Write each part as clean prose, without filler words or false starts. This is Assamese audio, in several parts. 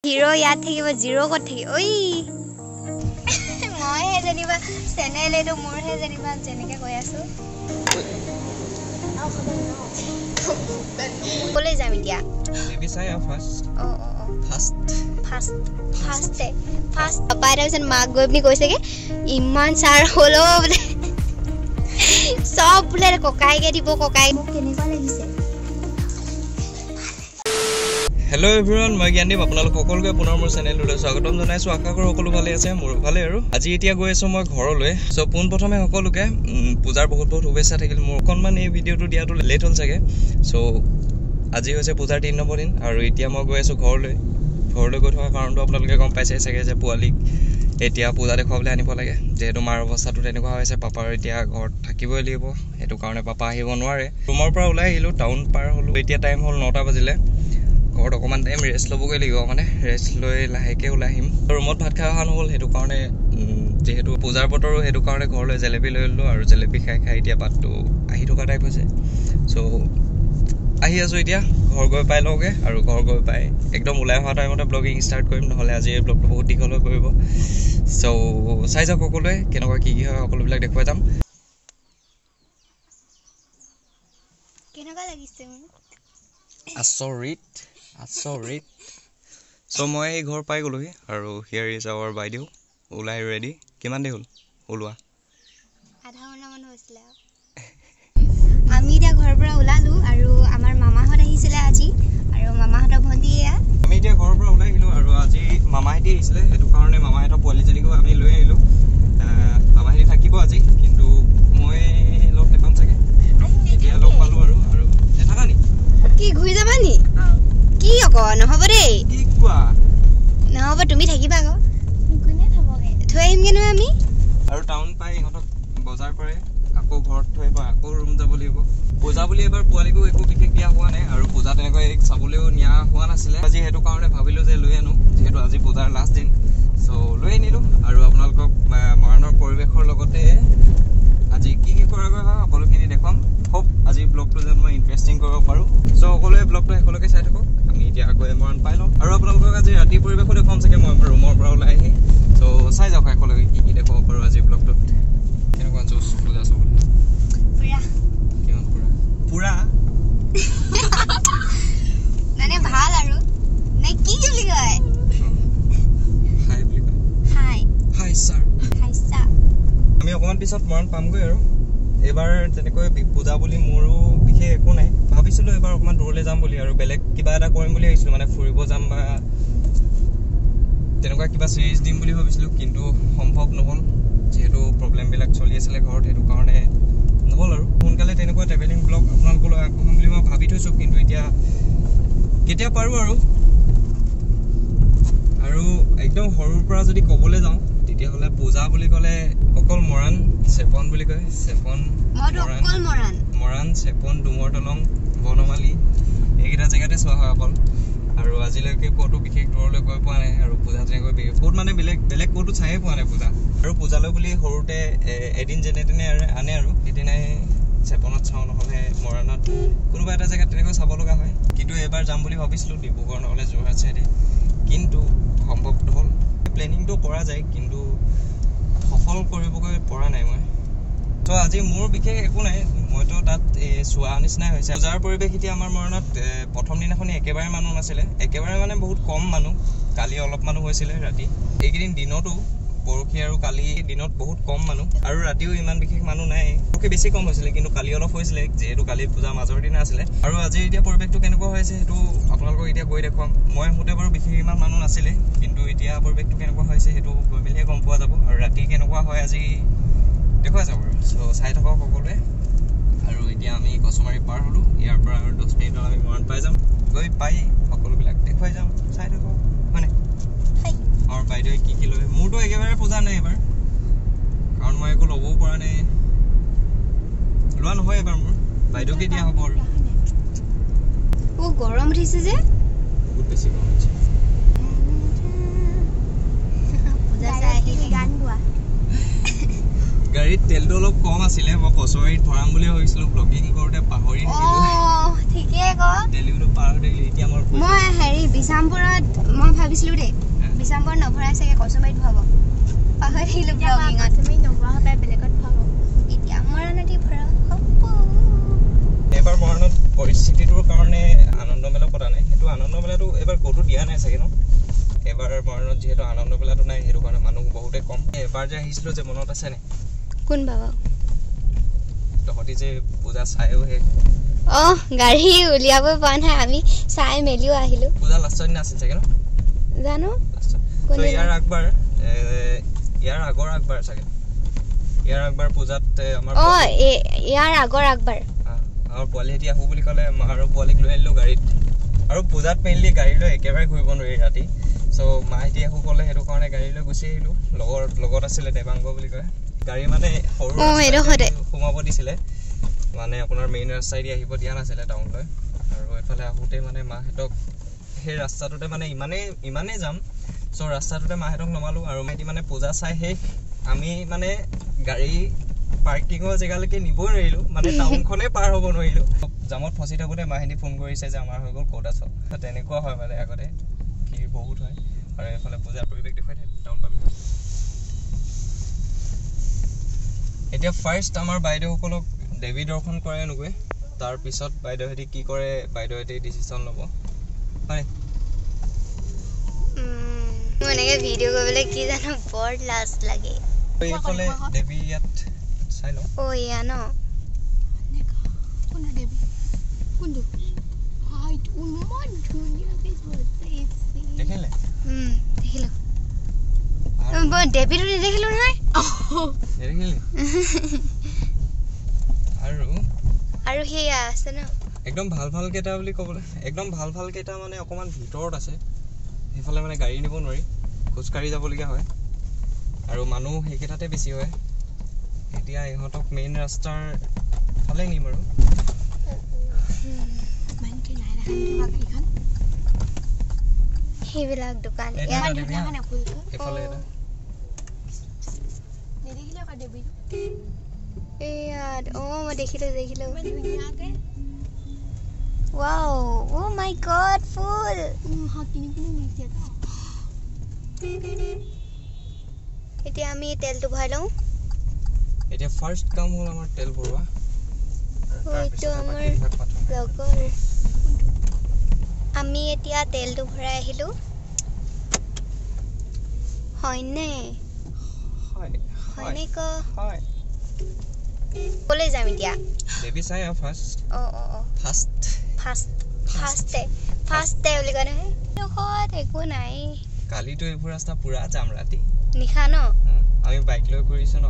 হিৰো ইয়াত থাকিব জিৰো ক'ত থাকিব ঐ মইহে যেনিবা চেনেল এইটো মোৰহে যেনিবা যেনেকৈ কৈ আছোঁ ক'লৈ যাম এতিয়া পাপাই তাৰপিছত মাক গৈ পিনি কৈছেগৈ ইমান ছাৰ হ'লো বোলে চব বোলে ককাইকে দিব ককাই মোক কেনেকুৱা লাগিছে হেল্ল' এভৰিৱান মই জ্ঞানদীপ আপোনালোক সকলোকে পুনৰ মোৰ চেনেলটোলৈ স্বাগতম জনাইছোঁ আশা কৰোঁ সকলো ভালে আছে মোৰ ভালে আৰু আজি এতিয়া গৈ আছোঁ মই ঘৰলৈ চ' পোনপ্ৰথমে সকলোকে পূজাৰ বহুত বহুত শুভেচ্ছা থাকিল মোৰ অকণমান এই ভিডিঅ'টো দিয়াটো লেট হ'ল চাগে চ' আজি হৈছে পূজাৰ 3 নম্বৰ দিন আৰু এতিয়া মই গৈ আছোঁ ঘৰলৈ গৈ থকা কাৰণটো আপোনালোকে গম পাইছে চাগে যে পোৱালীক এতিয়া পূজা দেখুৱাবলৈ আনিব লাগে যিহেতু মাৰ অৱস্থাটো তেনেকুৱা হৈছে পাপাৰ এতিয়া ঘৰত থাকিবই লাগিব সেইটো কাৰণে পাপা আহিব নোৱাৰে ৰুমৰ পৰা ওলাই আহিলোঁ টাউন পাৰ হ'লোঁ এতিয়া টাইম হ'ল 9টা বাজিলে ঘৰত অকণমান টাইম ৰেষ্ট ল'বগৈ লাগিব মানে ৰেষ্ট লৈ লাহেকৈ ওলাই আহিম ৰুমত ভাত খাই অহা নহ'ল সেইটো কাৰণে যিহেতু পূজাৰ বতৰো সেইটো কাৰণে ঘৰলৈ জেলেপি লৈ ল'লোঁ আৰু জেলেপি খাই এতিয়া বাটটো আহি থকা টাইপ হৈছে চ' আহি আছোঁ এতিয়া ঘৰ গৈ পাই লওঁগৈ আৰু ঘৰ গৈ পাই একদম ওলাই অহা টাইমতে ব্লগিং ষ্টাৰ্ট কৰিম নহ'লে আজি এই ব্লগটো বহুত দীঘল হৈ পৰিব চ' চাই যাওক সকলোৱে কেনেকুৱা কি হয় সকলোবিলাক দেখুৱাই যাম কেনেকুৱা লাগিছে মোক আচৰিত চ' মই ঘৰ পাই গ'লোহি আৰু হিয়াৰ ইজ আৱাৰ বাইদেউ ওলাই ৰেডি কিমান দেৰি হ'ল ওলোৱা আধা ঘণ্টামান হৈছিলে আমি এতিয়া ঘৰৰ পৰা ওলালোঁ আৰু আমাৰ মামাহঁত আহিছিলে আজি আৰু মামাহঁতৰ ভণ্টি এয়া আমি এতিয়া ঘৰৰ পৰা ওলাই আহিলোঁ আৰু আজি মামাহঁতি আহিছিলে সেইটো কাৰণে মামাহঁতৰ পোৱালীজনীকো আমি লৈ আহিলোঁ মামাহঁতি থাকিব আজি কিন্তু মই লগ নাপাম চাগে এতিয়া লগ পালোঁ আৰু নাথাকা নি কি ঘূৰি যাবা নি কি আকৌ নহ'ব দেই কি কোৱা নহ'ব তুমি থাকিবা আকৌ কোনে থ'বগৈ থৈ আহিমগৈ নহয় আমি আৰু টাউন পাই ইহঁতক বজাৰ কৰে আকৌ ঘৰত থৈ এবাৰ আকৌ ৰুম যাব লাগিব পূজা বুলি এবাৰ পোৱালীকো একো বিশেষ দিয়া হোৱা নাই আৰু পূজা তেনেকৈ চাবলৈও নিয়া হোৱা নাছিলে আজি সেইটো কাৰণে ভাবিলোঁ যে লৈ আনো যিহেতু আজি পূজাৰ লাষ্ট দিন চ' লৈ আনিলোঁ আৰু আপোনালোকক মৰাণৰ পৰিৱেশৰ লগতে আজি কি কৰাগৈ হয় সকলোখিনি দেখুৱাম হোপ আজি ব্লগটো যেন মই ইণ্টাৰেষ্টিং কৰিব পাৰোঁ চ' সকলোৱে ব্লগটো শেষলৈকে চাই থাকক আমি এতিয়া গৈ মৰাণ পাই লওঁ আৰু আপোনালোকক আজি ৰাতি পৰিৱেশো দেখুৱাম চাগে মই ৰুমৰ পৰা ওলাই আহি চ' চাই যাওক শেষলৈকে কি দেখুৱাব পাৰোঁ আজি ব্লগটোত কেনেকুৱা জোচ পূজা চাবলৈ কিমান পুৰা মানে ভাল আৰু নে কি বুলি কয় হাই বুলি কয় হাই ছাৰ আমি অকণমান পিছত মৰাণ পামগৈ আৰু এইবাৰ তেনেকৈ পূজা বুলি মোৰো বিশেষ একো নাই ভাবিছিলোঁ এইবাৰ অকণমান দূৰলৈ যাম বুলি আৰু বেলেগ কিবা এটা কৰিম বুলি ভাবিছিলোঁ মানে ফুৰিব যাম বা তেনেকুৱা কিবা চিৰিজ দিম বুলি ভাবিছিলোঁ কিন্তু সম্ভৱ নহ'ল যিহেতু প্ৰব্লেমবিলাক চলি আছিলে ঘৰত সেইটো কাৰণে নহ'ল আৰু সোনকালে তেনেকুৱা ট্ৰেভেলিং ব্লগ আপোনালোকলৈ আগবঢ়াম বুলি মই ভাবি থৈছোঁ কিন্তু এতিয়া কেতিয়া পাৰোঁ আৰু একদম সৰুৰ পৰা যদি ক'বলৈ যাওঁ তেতিয়াহ'লে পূজা বুলি ক'লে অকল মৰাণ চেপন বুলি কয় মৰাণ চেপন ডুমৰ দলং বনমালী এইকেইটা জেগাতে চোৱা হয় অকল আৰু আজিলৈকে ক'তো বিশেষ দূৰলৈ গৈ পোৱা নাই আৰু পূজা তেনেকৈ ক'ত মানে বেলেগ ক'তো চায়ে পোৱা নাই পূজা আৰু পূজালৈ বুলি সৰুতে এদিন যেনে তেনে আনে আৰু সেইদিনাই চেপনত চাওঁ নহ'লে মৰাণত কোনোবা এটা জেগাত তেনেকৈ চাব লগা হয় কিন্তু এইবাৰ যাম বুলি ভাবিছিলোঁ ডিব্ৰুগড় নহ'লে যোৰহাট চাইডে কিন্তু সম্ভৱ নহ'ল প্লেনিংটো কৰা যায় কিন্তু সফল কৰিবগৈ পৰা নাই মই ত' আজি মোৰ বিশেষ একো নাই মইতো তাত চোৱা নিচিনাই হৈছে পূজাৰ পৰিৱেশ এতিয়া আমাৰ মৰণত প্ৰথম দিনাখনি একেবাৰে মানুহ নাছিলে একেবাৰে মানে বহুত কম মানুহ কালি অলপ মানুহ হৈছিলে ৰাতি এইকেইদিন দিনতো পৰহি আৰু কালি দিনত বহুত কম মানুহ আৰু ৰাতিও ইমান বিশেষ মানুহ নাই পৰহি বেছি কম হৈছিলে কিন্তু কালি অলপ হৈছিলে যিহেতু কালি পূজা মাজৰ দিনা আছিলে আৰু আজি এতিয়া পৰিৱেশটো কেনেকুৱা হৈছে সেইটো আপোনালোকক এতিয়া গৈ দেখুৱাম মই আহোঁতে বাৰু বিশেষ ইমান মানুহ নাছিলে কিন্তু এতিয়া পৰিৱেশটো কেনেকুৱা হৈছে সেইটো গৈ মেলিহে গম পোৱা যাব আৰু ৰাতি কেনেকুৱা হয় আজি দেখুৱাই যাব আৰু চ' চাই থাকক সকলোৱে আৰু এতিয়া আমি কচুমাৰী পাৰ হ'লোঁ ইয়াৰ পৰা আৰু 10 মিনিটত আমি মৰাণ পাই যাম গৈ পাই সকলোবিলাক দেখুৱাই যাম চাই থাকক হয়নে আমাৰ বাইদেৱে কি লয় মোৰতো একেবাৰে পূজা নাই এইবাৰ কাৰণ মই একো ল'বও পৰা নাই লোৱা নহয় এবাৰ মোৰ বাইদেউকে দিয়া হ'ব আৰু গৰম উঠিছে যে বহুত বেছি গৰম উঠিছে গাড়ী গাড়ীত তেলটো অলপ কম আছিলে মই কচুৱাৰীত ভৰাম বুলি ভাবিছিলো ব্লগিং কৰোতে পাহৰি থাকিলো ঠিকে ক তেলটো পাৰ হৈ থাকিলে এতিয়া মই হেৰি বিশামপুৰত মই ভাবিছিলো দেই বিশামপুৰত নভৰাই চাগে কচুমাৰীত ভৰাব পাহৰি থাকিলো ব্লগিঙত তুমি নভৰা হবে বেলেগত ভৰাব এতিয়া মৰণতি ভৰা হ'ব এবাৰ মৰণত পৰিস্থিতিটোৰ কাৰণে আনন্দ মেলা পতা নাই সেইটো আনন্দ মেলাটো এবাৰ ক'তো দিয়া নাই চাগে ন এবাৰ মৰণত যিহেতু আনন্দ মেলাটো নাই সেইটো কাৰণে মানুহ বহুতে কম এবাৰ যে আহিছিলো যে মনত আছে নে কোন বাবা তহঁতি যে পূজা চাইও হে গাড়ী উলিয়াব পৰা নাই আমি চাই মেলিও আহিলো পূজা লাষ্টৰ দিনা আছিল চাগে ন জানো তো ইয়াৰ আগৰ আগবাৰ চাগে ইয়াৰ আগবাৰ পূজাত আমাৰ ইয়াৰ আগৰ আগবাৰ আমাৰ পোৱালিহেঁতি আহো বুলি ক'লে আৰু পোৱালিক লৈ আহিলো গাড়ীত আৰু পূজাত মেইনলি গাড়ী লৈ একেবাৰে ঘূৰিব নোৱাৰি ৰাতি চ' মাহেঁতি আহো ক'লে সেইটো কাৰণে গাড়ী লৈ গুচি আহিলো লগত আছিলে দেৱাংগ বুলি কয় গাড়ী মানে সৰু সোমাব দিছিলে মানে আপোনাৰ মেইন ৰাস্তাইদি আহিব দিয়া নাছিলে টাউনলৈ আৰু এফালে আহোঁতে মানে মাহেঁতক সেই ৰাস্তাটোতে মানে ইমানেই যাম চ' ৰাস্তাটোতে মাহেঁতক নমালো আৰু মাহেঁতি মানে পূজা চাই শেষ আমি মানে গাড়ী পাৰ্কিঙৰ জেগালৈকে নিবই নোৱাৰিলো মানে টাউনখনে পাৰ হ'ব নোৱাৰিলো জামত ফচি থাকোঁতে মাহেঁতি ফোন কৰিছে যে আমাৰ হৈ গ'ল ক'ত আছ তেনেকুৱা হয় মানে আগতে ভিৰ বহুত হয় আৰু এইফালে পূজাৰ পৰিৱেশ দেখুৱাই থাকে টাউন পালো এতিয়া ফাৰ্ষ্ট আমাৰ বাইদেউসকলক দেৱী দৰ্শন কৰে নগৈ তাৰপিছত বাইদেউহেঁতি কি কৰে বাইদেউহেঁতি ডিচিশ্যন ল'ব হয় মই এনেকৈ ভিডিঅ' কৰিবলৈ কি জানো বৰ লাজ লাগে এইফালে দেৱী ইয়াত চাই লওঁ এয়া ন দেখিলে দেখিলো দেৱীটো নেদেখিলো নহয় নেদেখিলি আৰু সেয়া আছে ন একদম ভাল কেইটা বুলি ক'বলৈ একদম ভাল কেইটা মানে অকণমান ভিতৰত আছে সেইফালে মানে গাড়ী নিব নোৱাৰি খোজকাঢ়ি যাবলগীয়া হয় আৰু মানুহ সেইকেইটাতে বেছি হয় এতিয়া ইহঁতক মেইন ৰাস্তাৰ ফালে নিম আৰু সেইবিলাক দোকান এইফালে এটা মই দেখিলো wow oh my god full এতিয়া আমি তেলটো ভৰাই লওঁ এতিয়া ফাৰ্ষ্ট কাম হ'ল আমাৰ তেল ভৰোৱা এইটো আমাৰ লগৰ আমি এতিয়া তেলটো ভৰাই আহিলো হয়নে হয় ক'লে যাম এতিয়া দেৱী চাই ফাৰ্ষ্টে বুলি কয় নহয় একো নাই কালিতো এইবোৰ ৰাস্তা পুৰা যাম ৰাতি নিশা ন আমি বাইক লৈ কৰিছো ন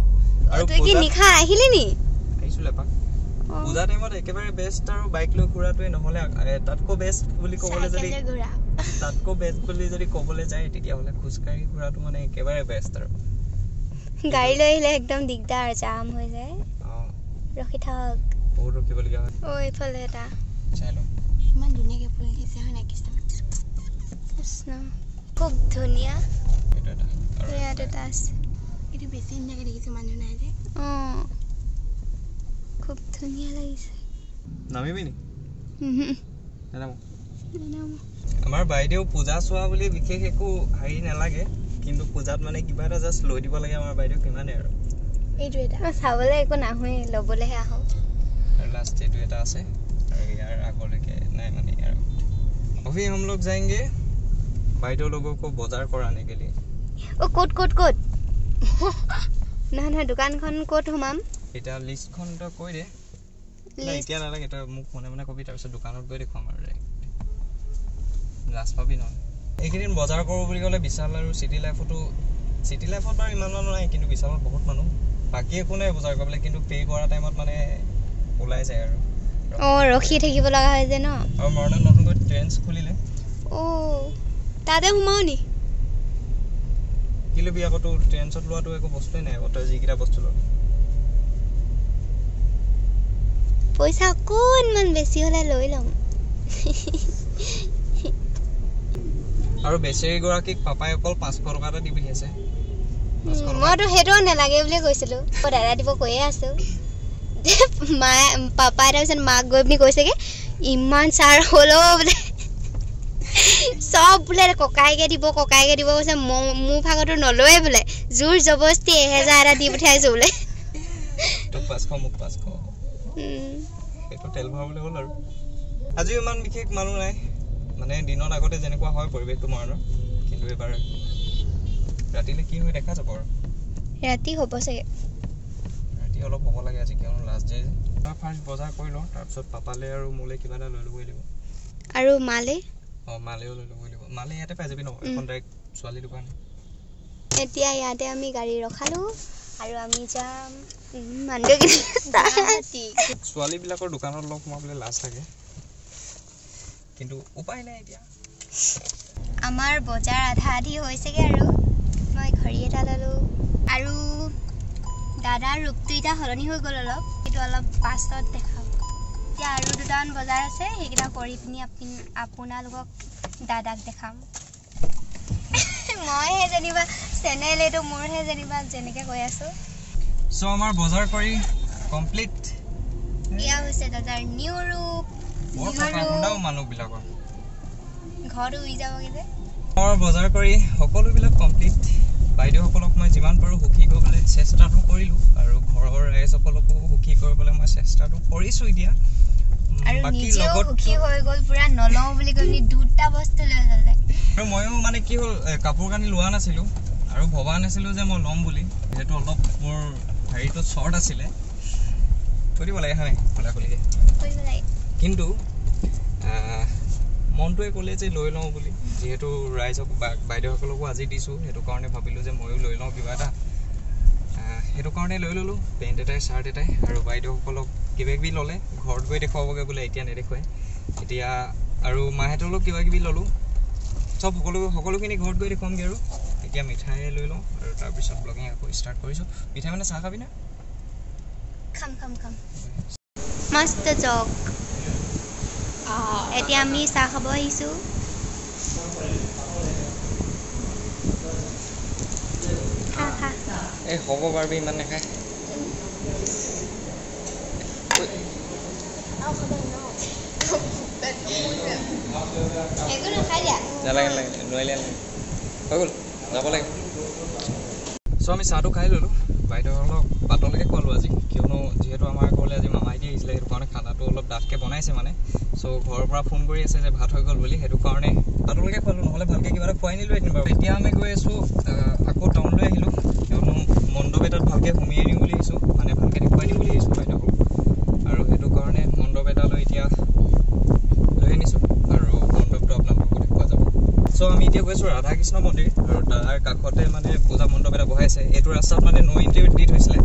আৰু তুই কি নিশা আহিলি নি আহিছো লেপাক পূজা টাইমত একেবাৰে বেষ্ট আৰু বাইক লৈ ঘূৰাটোৱে নহ'লে তাতকৈ বেষ্ট বুলি ক'বলৈ যদি ক'বলৈ যায় তেতিয়াহ'লে খোজকাঢ়ি ঘূৰাটো মানে একেবাৰে বেষ্ট আৰু গাড়ী লৈ আহিলে একদম দিগদাৰ জাম হৈ যায় ৰখি থাক বহুত ৰখিবলগীয়া হয় এইফালে এটা চাই লওঁ ইমান ধুনীয়াকৈ ফুল দিছে হয় নাই কৃষ্ণ খুব ধুনীয়া ইয়াত এটা আছে এইটো বেছি ধুনীয়াকৈ দেখিছোঁ মানুহ নাই যে খুব ধুনীয়া লাগিছে নামিবি নি আমাৰ বাইদেউ পূজা চোৱা বুলি বিশেষ একো হেৰি নালাগে কিন্তু পূজাত মানে কিবা এটা জাষ্ট লৈ দিব লাগে আমাৰ বাইদেউ কিমানে আৰু এইটো এটা চাবলৈ একো নাহোৱে ল'বলৈহে আহোঁ আৰু লাষ্ট এইটো এটা আছে আৰু ইয়াৰ আগলৈকে নাই মানে ইয়াৰ अभी हम लोग जाएंगे বাইদেউ लोगों को বজাৰ কৰাने के लिए ক'ত নহয় দোকানখন ক'ত সোমাম এটা লিষ্টখন তো কৈ দে এতিয়া নালাগে তই মোক মনে কবি তাৰপিছত দোকানত গৈ দেখুৱাম আৰু লাষ্ট পাবি নহয় এইকেইদিন বজাৰ কৰোঁ বুলি ক'লে বিশাল আৰু চিটি লাইফত বাৰু ইমান মানুহ নাই কিন্তু বিশালত বহুত মানুহ বাকী একো নাই বজাৰ কৰিবলৈ কিন্তু পে' কৰা টাইমত মানে ওলাই যায় আৰু ৰখি থাকিব লগা হয় যে ন আৰু মৰ্ণিং নতুনকৈ ট্ৰেন্স খুলিলে তাতে সোমাও নি কি ল'বি আকৌ তোৰ ট্ৰেন্সত লোৱাটো একো বস্তুৱেই নাই তই যিকেইটা বস্তু ল পইচা অকণমান বেছি হ'লে লৈ ল'ম আৰু বেচেৰীগৰাকীক পাপাই অকল 500 টকা এটা দি পঠিয়াইছে মইতো সেইটো নালাগে বুলি কৈছিলো দাদা দিব কৈয়ে আছো মায়ে পাপাই তাৰপিছত মাক গৈ পিনি কৈছেগে ইমান চাৰ হলো বোলে সব বোলে ককাইকে দিব কৈছে মোৰ ভাগতো নলয়ে বোলে জোৰ জবস্তি 1000 এটা দি পঠাইছো বোলে তো 500 মোক 500 এটো তেল ভৰাবলৈ হ'ল আৰু আজি ইমান বিশেষ মানুহ নাই মানে দিনৰ আগতে যেনেকুৱা হয় পৰিবেশটো মৰণৰ কিন্তু এবাৰ ৰাতিলে কি হয় দেখা যাব আৰু ৰাতি হ'ব চাগে ৰাতি অলপ হ'ব লাগে আজি কিয়নো লাষ্ট ডে ফাৰ্ষ্ট বজাৰ কৰি লওঁ তাৰপিছত পাপালে আৰু মোলে কিবা এটা লৈ ল'বই লাগিব আৰু মালে মালেও লৈ ল'বই লাগিব মালে ইয়াতে পাই যাবি ন এখন ডাইৰেক্ট ছোৱালী দোকান এতিয়া ইয়াতে আমি গাড়ী ৰখালো আৰু আমি যাম মানডগিৰি ছোৱালীবিলাকৰ দোকানত লগ সোমাবলৈ লাজ লাগে কিন্তু উপায় নাই এতিয়া আমাৰ বজাৰ আধা আধি হৈছেগে আৰু মই ঘড়ী এটা ললো আৰু দাদাৰ ৰূপটো এটা সলনি হৈ গ'ল অলপ কিন্তু অলপ পাছত দেখাম এতিয়া আৰু দুটামান বজাৰ আছে সেইকেইটা কৰি পিনি আপোনালোকক দাদাক দেখাম মইহে যেনিবা চেনেল এইটো মোৰহে যেনিবা যেনেকৈ কৈ আছোঁ সো আমাৰ বজাৰ কৰি কমপ্লিট এয়া হৈছে দাদাৰ নিউ ৰূপ মানুহবিলাকৰ ঘৰটো উৰি যাবগৈ যে আমাৰ বজাৰ কৰি সকলোবিলাক কমপ্লিট বাইদেউসকলক মই যিমান পাৰোঁ সুখী কৰিবলৈ চেষ্টাটো কৰিলোঁ আৰু ঘৰৰ ৰাইজসকলকো সুখী কৰিবলৈ মই চেষ্টাটো কৰিছোঁ এতিয়া আৰু নিজেও সুখী হৈ গ'ল পুৰা নলওঁ বুলি কৈ দুটা বস্তু লৈ ল'লে আৰু ময়ো মানে কি হ'ল কাপোৰ কানি লোৱা নাছিলোঁ আৰু ভবা নাছিলোঁ যে মই ল'ম বুলি যিহেতু অলপ মোৰ হেৰিটো শ্বৰ্ট আছিলে থৈ দিব লাগে হয় খোলা খুলিকৈ কিন্তু মনটোৱে ক'লে যে লৈ লওঁ বুলি যিহেতু ৰাইজক বাইদেউসকলকো আজি দিছোঁ সেইটো কাৰণে ভাবিলোঁ যে ময়ো লৈ লওঁ কিবা এটা সেইটো কাৰণে লৈ ল'লোঁ পেণ্ট এটাই চাৰ্ট এটাই আৰু বাইদেউসকলক কিবা কিবি ল'লে ঘৰত গৈ দেখুৱাবগৈ বোলে এতিয়া নেদেখুৱাই এতিয়া আৰু মাহেঁতলৈও কিবা কিবি ল'লোঁ চব সকলোখিনি ঘৰত গৈ দেখুৱামগৈ আৰু এতিয়া মিঠাই লৈ লওঁ আৰু তাৰপিছত ব্লগিং আকৌ ষ্টাৰ্ট কৰিছোঁ মিঠাই মানে চাহ খাবি না খাম মস্ত জক এতিয়া আমি চাহ খাব আহিছোঁ এই হ'ব পাৰিবি ইমান নাখায় নালাগে নোৱাৰিলে হৈ গ'ল যাব লাগে চ' আমি চাহটো খাই ল'লোঁ বাইদেউসকলক পাতলকৈ খোৱালোঁ আজি কিয়নো যিহেতু আমাৰ ঘৰলৈ আজি মামাইটি আহিছিলে সেইটো কাৰণে খানাটো অলপ ডাঠকৈ বনাইছে মানে চ' ঘৰৰ পৰা ফোন কৰি আছে যে ভাত হৈ গ'ল বুলি সেইটো কাৰণে পাতলকৈ খোৱালোঁ নহ'লে ভালকৈ কিবা এটা খুৱাই নিলোঁ এদিন বাৰু এতিয়া আমি গৈ আছোঁ আকৌ টাউনলৈ আহিলোঁ কিয়নো মণ্ডপ এটাত ভালকৈ সুমিয়াই দিওঁ বুলি আহিছোঁ মানে ভালকৈ দেখুৱাই দিম বুলি আহিছোঁ বাইদেউসকলক আৰু সেইটো কাৰণে মণ্ডপ এটালৈ এতিয়া লৈ আনিছোঁ আৰু মণ্ডপটো আপোনালোকক দেখুওৱা যাব চ' আমি এতিয়া গৈ আছোঁ ৰাধা কৃষ্ণ মন্দিৰ আৰু তাৰ কাষতে মানে পূজা মণ্ডপ এটা বহাইছে এইটো ৰাস্তাত মানে ন' এণ্ট্ৰি দি থৈছিলে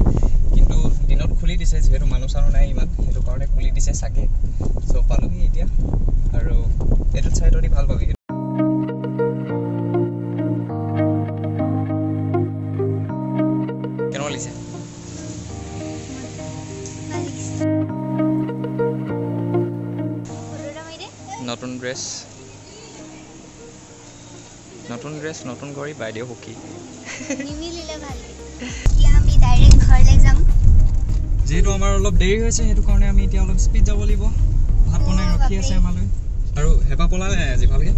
কিন্তু দিনত খুলি দিছে যিহেতু মানুহ চানুহ নাই ইমান সেইটো কাৰণে খুলি দিছে চাগে চ' পালোহি এতিয়া আৰু এইটোত চাই তহঁতি ভাল পাবি কেনেকুৱা লাগিছে নতুন ড্ৰেছ নতুন কৰি বাইদেউ সুখী যিহেতু আমাৰ অলপ দেৰি হৈছে সেইটো কাৰণে আমি এতিয়া অলপ স্পীড যাব লাগিব ভাত বনাই ৰখি আছে আমালৈ আৰু হেঁপাহ পলালে আজি ভালকৈ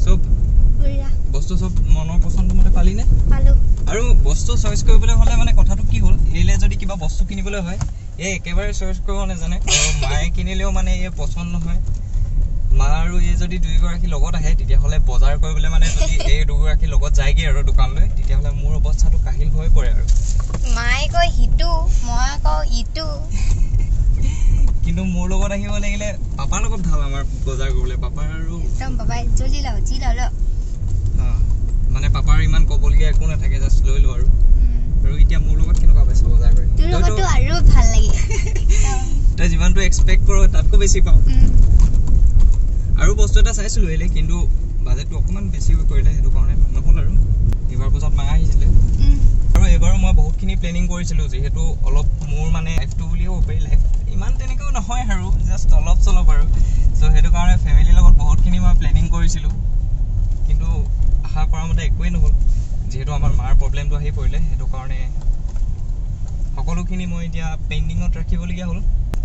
চব বস্তু চব মনৰ পচন্দ মতে পালিনে আৰু বস্তু চইচ কৰিবলৈ হ'লে মানে কথাটো কি হ'ল এইলে যদি কিবা বস্তু কিনিবলৈ হয় এই একেবাৰে চইচ কৰিব নাজানে আৰু মায়ে কিনিলেও মানে এই পচন্দ নহয় মা আৰু এই যদি দুয়োগৰাকী লগত আহে তেতিয়াহ'লে বজাৰ কৰিবলৈ মানে যদি এই দুগৰাকী লগত যায়গৈ আৰু দোকানলৈ তেতিয়াহ'লে মোৰ অৱস্থাটো কাহিল হৈ পৰে আৰু মায়ে কয় সিটো মই কওঁ ইটো কিন্তু মোৰ লগত আহিব লাগিলে পাপাৰ লগত ভাল আমাৰ বজাৰ কৰিবলৈ পাপাৰ আৰু একদম পাপাই জলদি ল মানে পাপাৰ ইমান ক'বলগীয়া একো নাথাকে জাষ্ট লৈ লো আৰু এতিয়া মোৰ লগত কেনেকুৱা পাইছে বজাৰ কৰি তোৰ লগততো আৰু ভাল লাগে তই যিমানটো এক্সপেক্ট কৰ তাতকৈ বেছি পাওঁ আৰু বস্তু এটা চাইছিলোঁ এলে কিন্তু বাজেটটো অকণমান বেছি হৈ পৰিলে সেইটো কাৰণে নহ'ল আৰু এইবাৰ বজাত মা আহিছিলে আৰু এইবাৰো মই বহুতখিনি প্লেনিং কৰিছিলোঁ যিহেতু অলপ মোৰ মানে লাইফটো বুলিও ক'ব পাৰি লাইফ ইমান তেনেকৈও নহয় আৰু জাষ্ট অলপ চলপ আৰু চ' সেইটো কাৰণে ফেমিলিৰ লগত বহুতখিনি মই প্লেনিং কৰিছিলোঁ কিন্তু আশা কৰা মতে একোৱেই নহ'ল যেহেতু আমাৰ মাৰ প্ৰব্লেমটো আহি পৰিলে সেইটো কাৰণে সকলোখিনি মই এতিয়া পেইণ্ডিঙত ৰাখিবলগীয়া হ'ল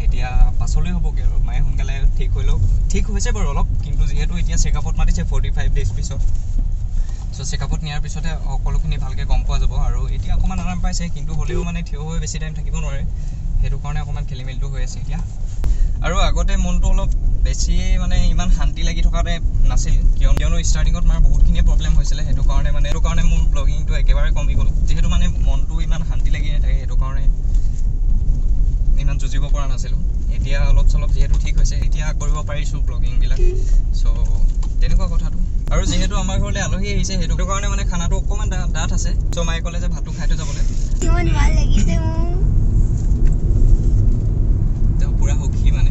এতিয়া পাছলৈ হ'বগৈ আৰু মায়ে সোনকালে ঠিক হৈ লওক ঠিক হৈছে বাৰু অলপ কিন্তু যিহেতু এতিয়া চেকআপত মাতিছে 45 ডেজ পিছত সো চেকআপত নিয়াৰ পিছতে সকলোখিনি ভালকৈ গম পোৱা যাব আৰু এতিয়া অকণমান আৰাম পাইছে কিন্তু হ'লেও মানে থিয় হৈ বেছি টাইম থাকিব নোৱাৰে সেইটো কাৰণে অকণমান খেলিমেলিটো হৈ আছে এতিয়া আৰু আগতে মনটো অলপ বেছি মানে ইমান শান্তি লাগি থকাতে নাছিল কিয়নো ষ্টাৰ্টিঙত মাৰ বহুতখিনি প্ৰব্লেম হৈছিলে সেইটো কাৰণে মোৰ ব্লগিংটো একেবাৰে কমি গ'ল যিহেতু মানে মনটো ইমান শান্তি লাগি নাথাকে সেইটো কাৰণে ইমান যুঁজিব পৰা নাছিলোঁ এতিয়া অলপ চলপ যিহেতু ঠিক হৈছে এতিয়া কৰিব পাৰিছোঁ ব্লগিংবিলাক চ' তেনেকুৱা কথাটো আৰু যিহেতু আমাৰ ঘৰলৈ আলহী আহিছে সেইটো কাৰণে মানে খানাটো অকণমান ডাঠ আছে চ' মায়ে ক'লে যে ভাতটো খাই থৈ যাবলৈ ইমান ভাল লাগিছে তেওঁ পুৰা সুখী মানে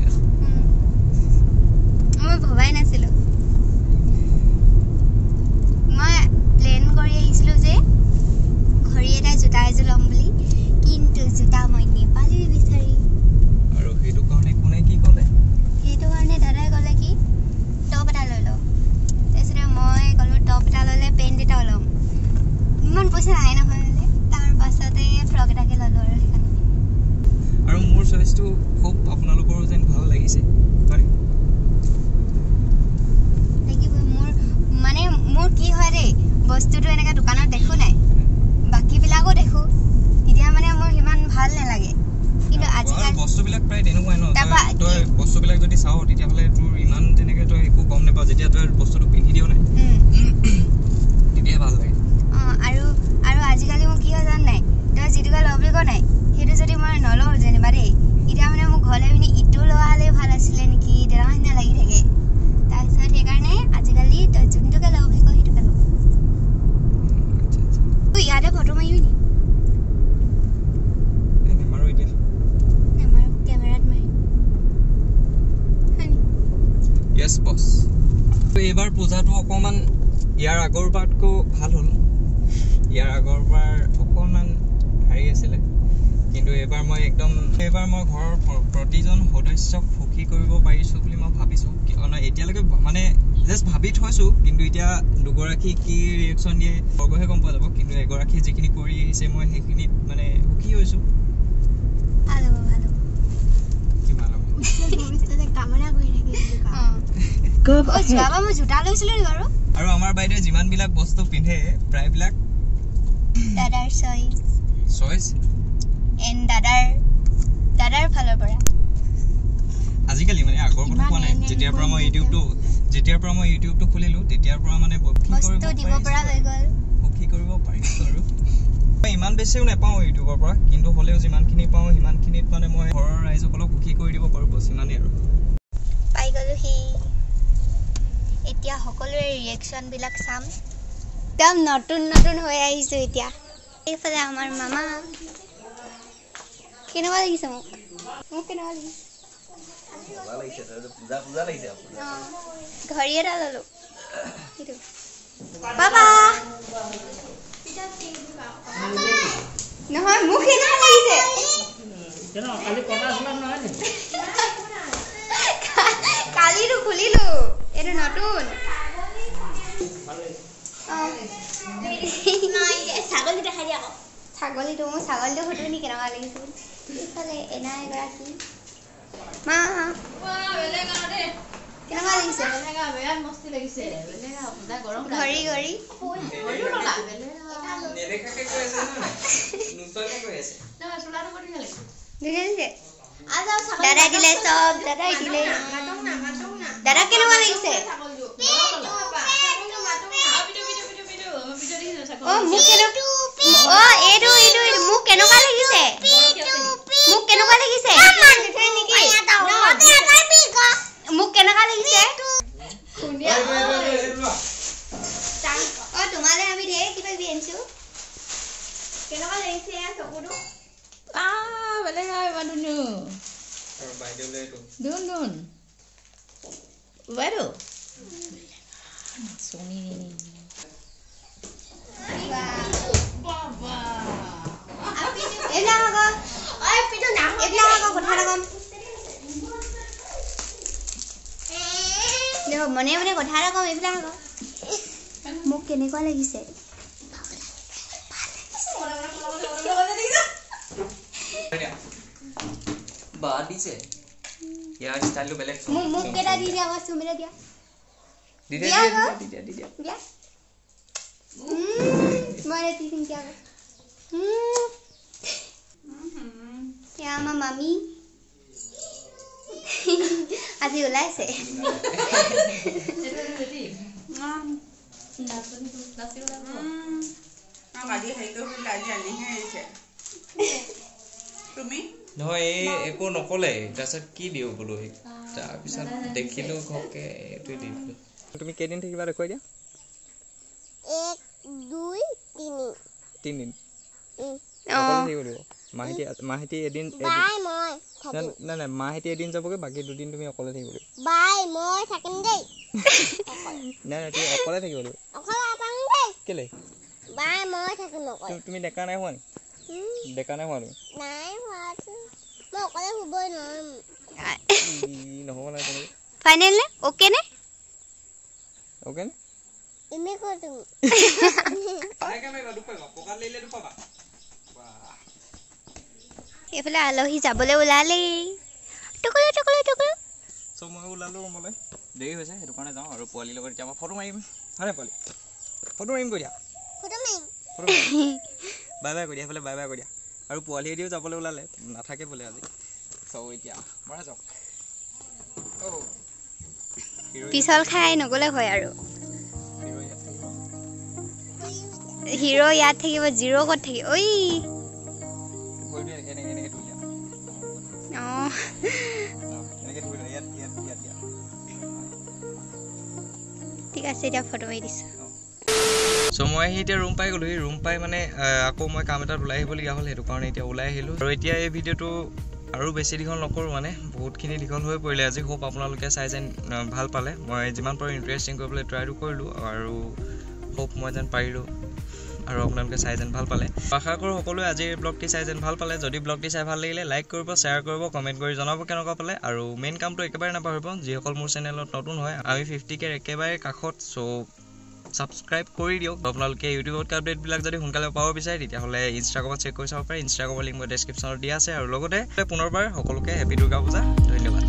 মই ভবাই নাছিলোঁ মই প্লেন কৰি আহিছিলোঁ যে ঘড়ী এটা জোতা এযোৰ ল'ম বুলি কিন্তু জোতা মই নেপালোঁ বিচাৰি আৰু সেইটো কাৰণে কোনে কি ক'লে সেইটো কাৰণে দাদাই ক'লে কি টপ এটা লৈ লওঁ তাৰপিছতে মই ক'লোঁ টপ এটা ল'লে পেণ্ট এটাও ল'ম ইমান পইচা নাই নহয় তাৰ পাছতে ফ্ৰক এটাকে ল'লোঁ আৰু সেইকাৰণে আৰু মোৰ চইচটো খুব আপোনালোকৰো যেন ভাল লাগিছে লাগিবই মোৰ কি হয় দেই বস্তুটো এনেকৈ দোকানত দেখোঁ নাই বাকীবিলাকো দেখোঁ তেতিয়া মানে মোৰ সিমান ভাল নালাগে কিন্তু আজিকালি বস্তুবিলাক প্ৰায় তেনেকুৱাই ন তই বস্তুবিলাক যদি চাওঁ তেতিয়াহ'লে তোৰ ইমান তেনেকৈ তই একো গম নাপাওঁ যেতিয়া তই বস্তুটো পিন্ধি দিও নাই তেতিয়াহে ভাল লাগে আৰু আজিকালি মোৰ কি হয় জান নাই তই যিটোকে লওঁ বুলি কোৱা নাই সেইটো যদি মই নলওঁ যেনিবা দেই এতিয়া মানে মোক ঘৰলৈ পিনি ইটো লোৱা হ'লেও ভাল আছিলে নেকি তেনেকুৱা নিচিনা লাগি থাকে তাৰপিছত সেইকাৰণে আজিকালি তই যোনটোকে লওঁ বুলি কয় সেইটোকে লওঁ ইয়াতে ফটো মাৰিবি নি নেমাৰো এতিয়া নেমাৰো কেমেৰাত মাৰিম য়েছ বছ এইবাৰ পূজাটো অকণমান ইয়াৰ আগৰবাৰতকৈ ভাল হ'ল ইয়াৰ আগৰবাৰ অকণমান হেৰি আছিলে কিন্তু এইবাৰ মই ঘৰৰ প্ৰতিজন সদস্যক সুখী কৰিব পাৰিছোঁ বুলি মই ভাবিছোঁ কিয়নো এতিয়ালৈকে মানে জাষ্ট ভাবি থৈছোঁ কিন্তু এতিয়া দুগৰাকী কি ৰিয়েকশ্যন দিয়ে সৰ্বহে গম পোৱা যাব কিন্তু এগৰাকী যিখিনি কৰি আহিছে মই সেইখিনিত মানে সুখী হৈছোঁ আৰু আমাৰ বাইদেৱে যিমানবিলাক বস্তু পিন্ধে প্ৰায়বিলাক দাদাৰ চইচ এণ্ড দাদাৰ ফালৰ পৰা আজিকালি মানে আগৰ কথা কোৱা নাই যেতিয়াৰ পৰা মই ইউটিউবটো খুলিলোঁ তেতিয়াৰ পৰা মানে সুখী কৰিব পাৰিছোঁ আৰু ইমান বেছিও নাপাওঁ ইউটিউবৰ পৰা কিন্তু হ'লেও যিমানখিনি পাওঁ সিমানখিনিত মানে মই ঘৰৰ ৰাইজসকলক সুখী কৰি দিব পাৰোঁ বছ ইমানেই আৰু পাই গ'লোঁ এতিয়া সকলোৰে ৰিয়েকশ্যনবিলাক চাম একদম নতুন হৈ আহিছোঁ এতিয়া এইফালে আমাৰ মামা কেনেকুৱা লাগিছে মোক কেনেকুৱা লাগিছে ঘড়ী এটা ল'লোঁ পাপা নহয় মোক কেনেকুৱা লাগিছে কালিটো খুলিলোঁ এইটো নতুন ছাগলীটো সুধো নি কেনেকুৱা লাগিছিল ইফালে এনা এগৰাকী মা কেনেকুৱা লাগিছে ঘড়ী দাদাই দিলে চব দাদা কেনেকুৱা লাগিছে মোক কেনেকুৱা লাগিছে তোমালে আমি ঢেৰ কিবা কিবি আনিছো কেনেকুৱা লাগিছে চকুটো বেলেগ ইমান ধুন বাইদেউ চুমি মনে কথা এটা কম এইবিলাক মোক কেনেকুৱা লাগিছে বা দিছে ইয়াৰ ষ্টাইলটো বেলেগ মোক কেটা দি দিয়া আৱাজ তুমি দিয়া দি দিয়া मारे तीन क्या क्या मामी আজি ওলাইছে তুমি নহয় একো নকলে তাৰপিছত কি দিও বোলো তাৰপিছত দেখিলো ঘৰকে এইটোৱে দি দিলো তুমি কেইদিন থাকিবা দেখুৱাই দিয়া 1 2 3 দিন মাহিতি এদিন বাই মই থাকিম না মাহিতি এদিন যাবগে বাকি দুদিন তুমি অকলে থাকিব বাই মই থাকিম দেই না তুমি অকলে থাকিব অকলে আপাং দেই কেলে বাই মই থাকিম অকলে তুমি ডেকা নাই হোৱা ডেকা নাই হোৱা নাই হোৱা মই অকলে শুবই নোৱাৰিম নহ'ব নাই তুমি ফাইনেল নে ওকে নে তুমি কো তুমি আইকা মেবা দুপাবা পকা লইলে দুপাবা এফালে আলহী যাবলৈ ওলালে টুকুলো সো মই ওলালো ৰুমলৈ দেৰি হৈছে সেইটো কাৰণে যাওঁ আৰু পোৱালি লগত এতিয়া ফটো মাৰিম হাৰে পোৱালি ফটো মাৰিম কৰি দিয়া বাই বাই কৰি দিয়া এফালে বাই বাই কৰি দিয়া আৰু পোৱালি দিও যাবলৈ ওলালে নাথাকে বোলে আজি সো এতিয়া মৰা যাওক পিছল খাই নগলে হয় আৰু হিৰো ইয়াত থাকিব জিৰো কত থাকি ঐ ঠিক আছে এতিয়া ফটো মাৰি দিছো সো মই এতিয়া ৰুম পাই গলো ৰুম পাই মানে আকৌ মই কাম এটাত ওলাই আহিবলগীয়া হ'ল সেইটো কাৰণে এতিয়া ওলাই আহিলো আৰু এতিয়া এই ভিডিঅ'টো আৰু বেছি দীঘল নকৰোঁ মানে বহুতখিনি দীঘল হৈ পৰিলে আজি হোপ আপোনালোকে চাই যেন ভাল পালে মই যিমান পাৰোঁ ইণ্টাৰেষ্টিং কৰিবলৈ ট্ৰাইটো কৰিলোঁ আৰু হোপ মই যেন পাৰিলোঁ আৰু আপোনালোকে চাই যেন ভাল পালে আশা কৰোঁ সকলোৱে আজিৰ ব্লগটি চাই যেন ভাল পালে যদি ব্লগটি চাই ভাল লাগিলে লাইক কৰিব শ্বেয়াৰ কৰিব কমেণ্ট কৰি জনাব কেনেকুৱা পালে আৰু মেইন কামটো একেবাৰে নাপাহৰিব যিসকল মোৰ চেনেলত নতুন হয় আমি 50K একেবাৰে কাষত চ' সাবস্ক্ৰাইব কৰি দিয়ক আপোনালোকে ইউটিউবত আপডেটবিলাক যদি সোনকালে পাব বিচাৰে তেতিয়াহ'লে ইনষ্টাগ্ৰামত চেক কৰি চাব পাৰে ইনষ্টাগ্ৰামৰ লিংক মই ডেছক্ৰিপশ্যনত দিয়া আছে আৰু লগতে পুনৰবাৰ সকলোকে হেপী দুৰ্গা পূজা ধন্যবাদ